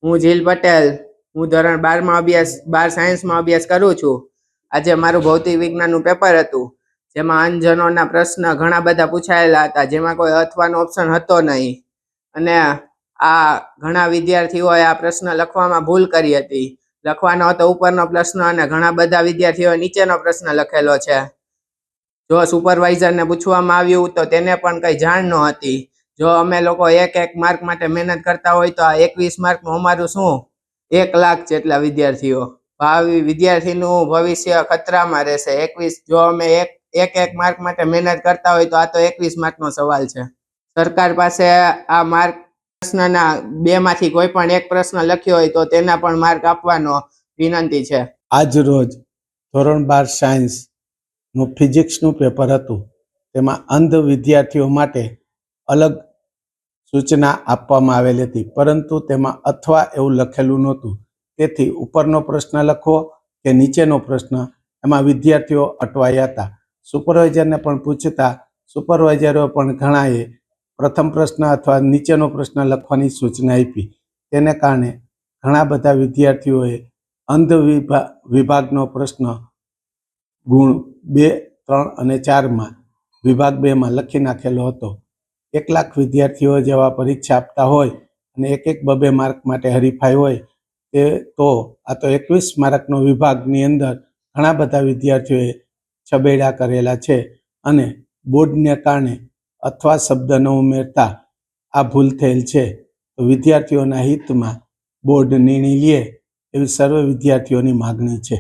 હું જીલ પટેલ. હું ધોરણ 12 સાયન્સમાં અભ્યાસ કરું છું. આજે મારું ભૌતિક વિજ્ઞાનનું પેપર હતું, જેમાં અંજનોના પ્રશ્ન ઘણા બધા પૂછાયેલા હતા, જેમાં કોઈ અથવાનો ઓપ્શન હતો નહીં. અને આ ઘણા વિદ્યાર્થીઓએ આ પ્રશ્ન લખવામાં ભૂલ કરી હતી. લખવાનો હતો ઉપરનો પ્રશ્ન અને ઘણા બધા વિદ્યાર્થીઓએ નીચેનો પ્રશ્ન લખેલો છે. જો સુપરવાઇઝરને પૂછવામાં આવ્યું તો તેને પણ કંઈ જાણ ન હતી. જો અમે લોકો એક માર્ક માટે મહેનત કરતા હોય તો આ 21 માર્કનું અમારું શું? 1 લાખ જેટલા વિદ્યાર્થીઓ, વિદ્યાર્થીનું ભવિષ્ય ખતરામાં રહેશે. 21 જો અમે એક માર્ક માટે મહેનત કરતા હોય તો આ તો 21 માર્કનો સવાલ છે. સરકાર પાસે આ માર્ક પ્રશ્નના 2 માંથી કોઈ પણ એક પ્રશ્ન લખ્યો હોય તો તેના પણ માર્ક આપવાનો વિનંતી છે. આજ રોજ ધોરણ 12 સાયન્સનું ફિઝિક્સનું પેપર હતું. તેમાં અંધ વિદ્યાર્થીઓ માટે અલગ સૂચના આપવામાં આવેલી હતી, પરંતુ તેમાં અથવા એવું લખેલું નહોતું. તેથી ઉપરનો પ્રશ્ન લખવો કે નીચેનો પ્રશ્ન, એમાં વિદ્યાર્થીઓ અટવાયા હતા. સુપરવાઇઝરને પણ પૂછતા સુપરવાઇઝરો પણ ઘણાએ પ્રથમ પ્રશ્ન અથવા નીચેનો પ્રશ્ન લખવાની સૂચના આપી. તેને કારણે ઘણા બધા વિદ્યાર્થીઓએ અંધ વિભાગનો પ્રશ્ન ગુણ 2, 3 અને 4માં વિભાગ 2માં લખી નાખેલો હતો. 1 લાખ વિદ્યાર્થીઓ જેવા પરીક્ષા આપતા હોય અને એક 2 માર્ક માટે હરીફાઈ હોય તો આ તો 21 માર્કનો વિભાગની અંદર ઘણા બધા વિદ્યાર્થીઓએ છબેડા કરેલા છે. અને બોર્ડને કારણે અથવા શબ્દ ન ઉમેરતા આ ભૂલ થયેલ છે. તો વિદ્યાર્થીઓના હિતમાં બોર્ડ નિર્ણય લે એવી સર્વ વિદ્યાર્થીઓની માગણી છે.